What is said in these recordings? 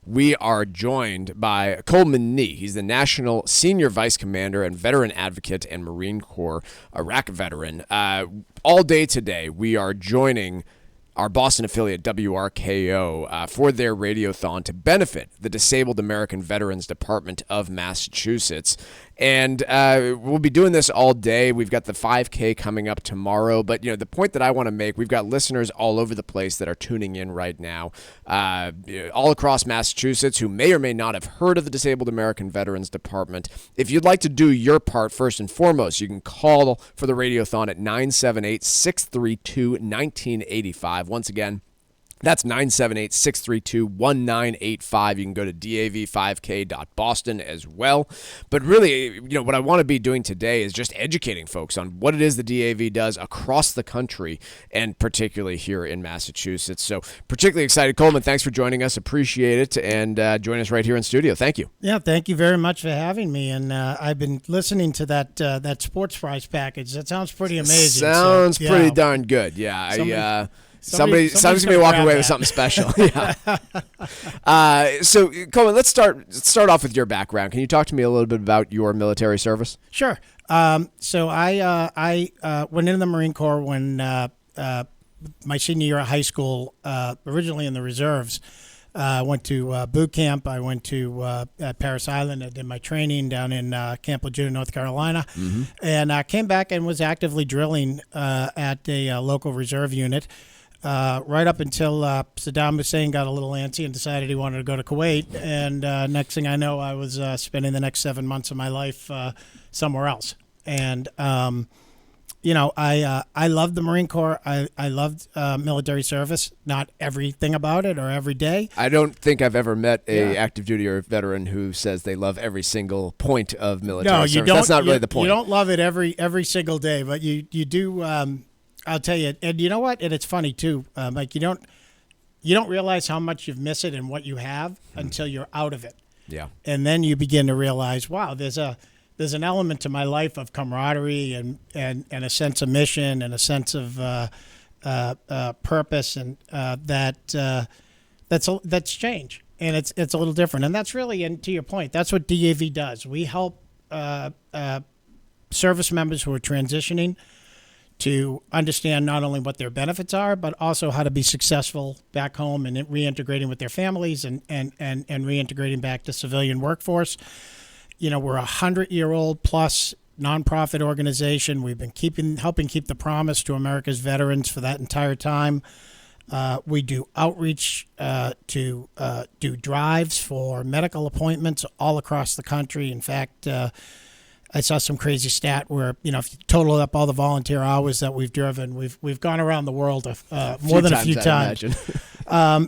we are joined by Coleman Nee. He's the National Senior Vice Commander and Veteran Advocate and Marine Corps Iraq veteran. All day today, we are joining our Boston affiliate WRKO for their radiothon to benefit the Disabled American Veterans Department of Massachusetts. And we'll be doing this all day. We've got the 5K coming up tomorrow. But, the point that I want to make, we've got listeners all over the place that are tuning in right now, all across Massachusetts, who may or may not have heard of the Disabled American Veterans Department. If you'd like to do your part, first and foremost, you can call for the radiothon at 978-632-1985. Once again, that's 978-632-1985. You can go to dav5k.boston as well. But really, what I want to be doing today is just educating folks on what it is the DAV does across the country, and particularly here in Massachusetts. So particularly excited. Coleman, thanks for joining us. Appreciate it. And join us right here in studio. Thank you. Yeah, thank you very much for having me. And I've been listening to that sports prize package. That sounds pretty amazing. Sounds pretty darn good. Yeah, Somebody's going to be walking away with something special. Yeah. So, Coleman, let's start off with your background. Can you talk to me a little bit about your military service? Sure. So I went into the Marine Corps when my senior year of high school, originally in the reserves. I went to boot camp. I went to Parris Island. I did my training down in Camp Lejeune, North Carolina, and I came back and was actively drilling at a local reserve unit. Right up until Saddam Hussein got a little antsy and decided he wanted to go to Kuwait. And next thing I know, I was spending the next 7 months of my life somewhere else. And, I loved the Marine Corps. I loved military service. Not everything about it or every day. I don't think I've ever met a active duty or veteran who says they love every single point of military service. That's not really the point. You don't love it every single day, but you do. I'll tell you, and you know what? And it's funny too, Mike. You don't realize how much you've missed it and what you have until you're out of it. Yeah. And then you begin to realize, wow, there's an element to my life of camaraderie and a sense of mission and a sense of purpose, and that's change, and it's a little different. And that's really, and to your point, that's what DAV does. We help service members who are transitioning to understand not only what their benefits are, but also how to be successful back home and reintegrating with their families and reintegrating back to civilian workforce. We're a 100-year-old plus nonprofit organization. We've been helping keep the promise to America's veterans for that entire time. We do outreach to do drives for medical appointments all across the country. In fact, I saw some crazy stat where, if you total up all the volunteer hours that we've driven, we've gone around the world more than a few times.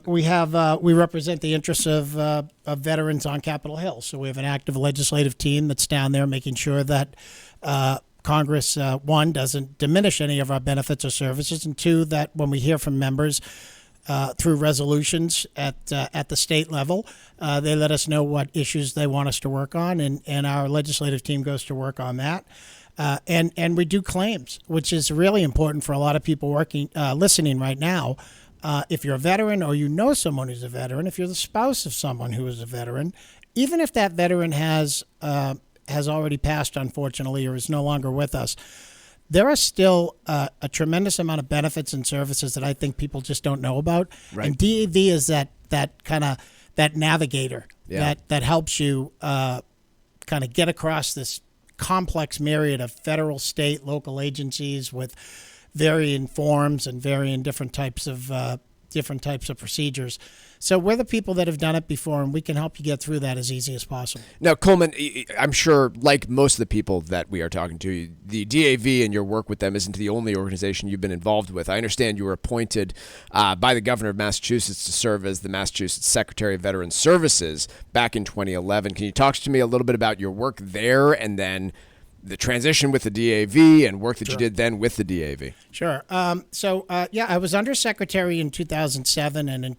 We represent the interests of veterans on Capitol Hill. So we have an active legislative team that's down there making sure that Congress, one, doesn't diminish any of our benefits or services, and two, that when we hear from members through resolutions at the state level, they let us know what issues they want us to work on, and our legislative team goes to work on that. And we do claims, which is really important for a lot of people listening right now. If you're a veteran or you know someone who's a veteran, if you're the spouse of someone who is a veteran, even if that veteran has already passed, unfortunately, or is no longer with us, there are still a tremendous amount of benefits and services that I think people just don't know about. Right. And DAV is that kind of that navigator that helps you kind of get across this complex myriad of federal, state, local agencies with varying forms and varying different types of procedures. So we're the people that have done it before, and we can help you get through that as easy as possible. Now, Coleman, I'm sure, like most of the people that we are talking to, the DAV and your work with them isn't the only organization you've been involved with. I understand you were appointed by the governor of Massachusetts to serve as the Massachusetts Secretary of Veterans Services back in 2011. Can you talk to me a little bit about your work there, and then the transition with the DAV and work that you did then with the DAV? Sure. I was undersecretary in 2007, and in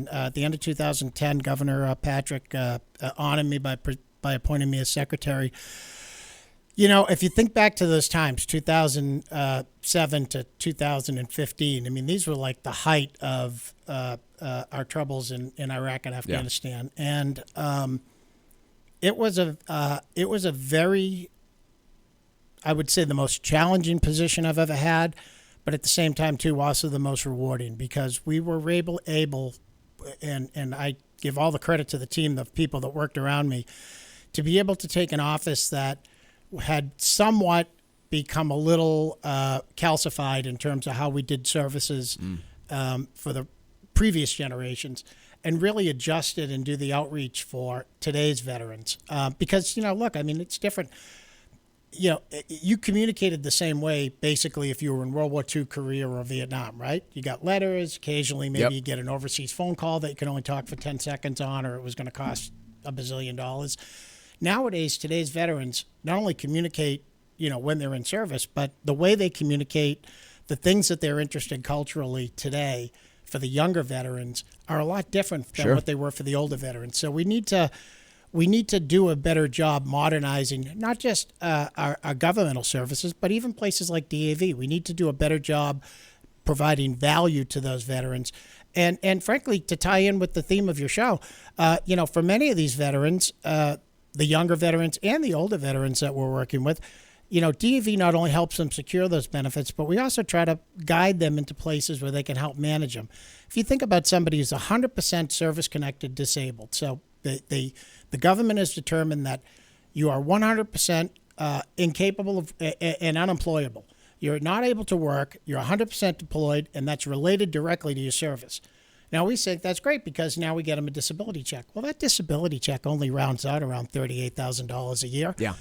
at the end of 2010, Governor Patrick honored me by appointing me as secretary. If you think back to those times, 2007 to 2015, I mean, these were like the height of our troubles in Iraq and Afghanistan, and it was a very, I would say, the most challenging position I've ever had, but at the same time too, also the most rewarding, because we were able, and I give all the credit to the team, the people that worked around me, to be able to take an office that had somewhat become a little calcified in terms of how we did services for the previous generations, and really adjust it and do the outreach for today's veterans. Because, look, I mean, it's different. You communicated the same way, basically, if you were in World War II, Korea, or Vietnam, right? You got letters, occasionally maybe you get an overseas phone call that you can only talk for 10 seconds on, or it was going to cost $1 bazillion. Nowadays, today's veterans not only communicate, when they're in service, but the way they communicate, the things that they're interested culturally today for the younger veterans are a lot different than what they were for the older veterans. So we need to do a better job modernizing not just our governmental services, but even places like DAV. We need to do a better job providing value to those veterans. And frankly, to tie in with the theme of your show, for many of these veterans, the younger veterans and the older veterans that we're working with, DAV not only helps them secure those benefits, but we also try to guide them into places where they can help manage them. If you think about somebody who's 100% service-connected disabled, so the government has determined that you are 100% incapable of and unemployable. You're not able to work, you're 100% deployed, and that's related directly to your service. Now, we say that's great because now we get them a disability check. Well, that disability check only rounds out around $38,000 a year. Yeah.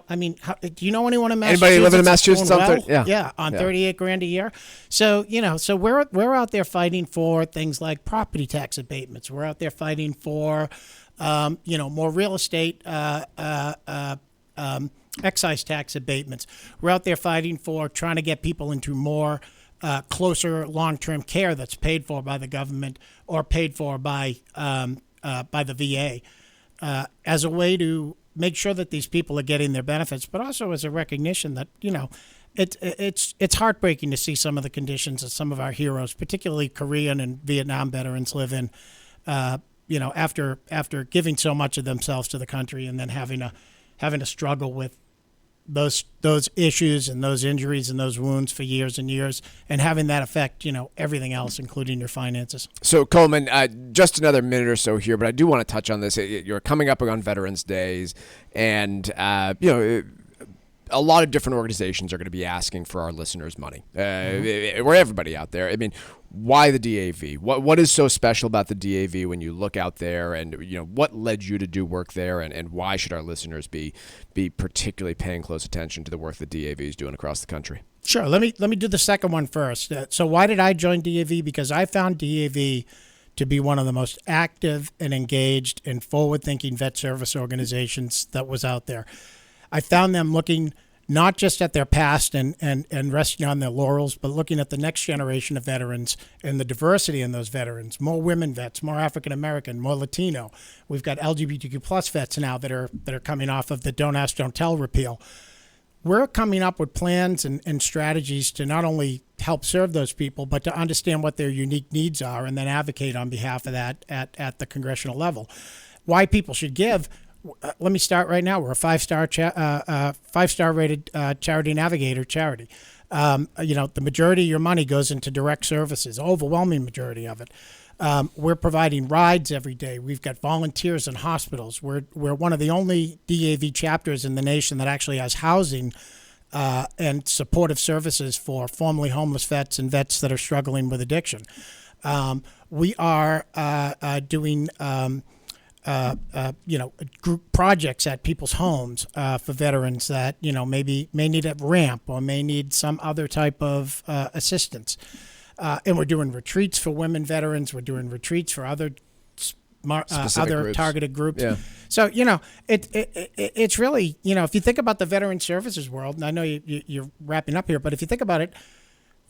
I mean, do you know anyone in Massachusetts? Anybody living in Massachusetts? On $38,000 a year. So, so we're out there fighting for things like property tax abatements. We're out there fighting for, more real estate excise tax abatements. We're out there fighting for trying to get people into more closer long-term care that's paid for by the government or paid for by the VA as a way to make sure that these people are getting their benefits, but also as a recognition that, it's heartbreaking to see some of the conditions that some of our heroes, particularly Korean and Vietnam veterans, live in, after giving so much of themselves to the country and then having to struggle with those issues and those injuries and those wounds for years and years, and having that affect, everything else, including your finances. So, Coleman, just another minute or so here, but I do want to touch on this. You're coming up on Veterans Days, and, a lot of different organizations are going to be asking for our listeners' money. We're everybody out there. I mean, why the DAV? What is so special about the DAV when you look out there, and what led you to do work there, and why should our listeners be particularly paying close attention to the work that DAV is doing across the country? Sure. Let me do the second one first. So why did I join DAV? Because I found DAV to be one of the most active and engaged and forward-thinking vet service organizations that was out there. I found them looking not just at their past and resting on their laurels, but looking at the next generation of veterans and the diversity in those veterans. More women vets, more African American, more Latino. We've got LGBTQ plus vets now that are coming off of the Don't Ask, Don't Tell repeal. We're coming up with plans and strategies to not only help serve those people, but to understand what their unique needs are and then advocate on behalf of that at the congressional level. Why people should give. Let me start right now. We're a five-star rated Charity Navigator charity. The majority of your money goes into direct services, overwhelming majority of it. We're providing rides every day. We've got volunteers in hospitals. We're one of the only DAV chapters in the nation that actually has housing and supportive services for formerly homeless vets and vets that are struggling with addiction. We are doing group projects at people's homes for veterans that may need a ramp or may need some other type of assistance. And we're doing retreats for women veterans. We're doing retreats for other groups. Targeted groups. Yeah. So it's really if you think about the veteran services world, and I know you're wrapping up here, but if you think about it,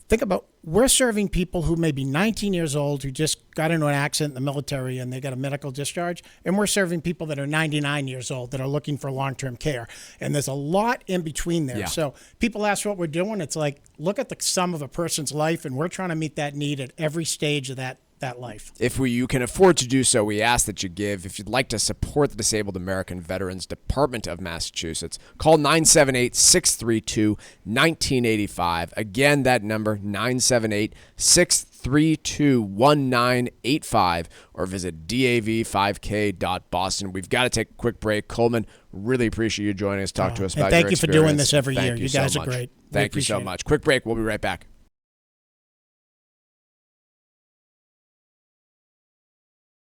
think about, we're serving people who may be 19 years old, who just got into an accident in the military and they got a medical discharge. And we're serving people that are 99 years old that are looking for long-term care. And there's a lot in between there. Yeah. So people ask what we're doing. It's like, look at the sum of a person's life, and we're trying to meet that need at every stage of that life. If you can afford to do so, we ask that you give. If you'd like to support the Disabled American Veterans Department of Massachusetts, call 978-632-1985. Again, that number, 978-632-1985, or visit dav5k.boston. We've got to take a quick break. Coleman, really appreciate you joining us, talk to us about your Thank you for doing experience. this every year. Thank You guys so are much. great. Thank you so much. Quick break. We'll be right back.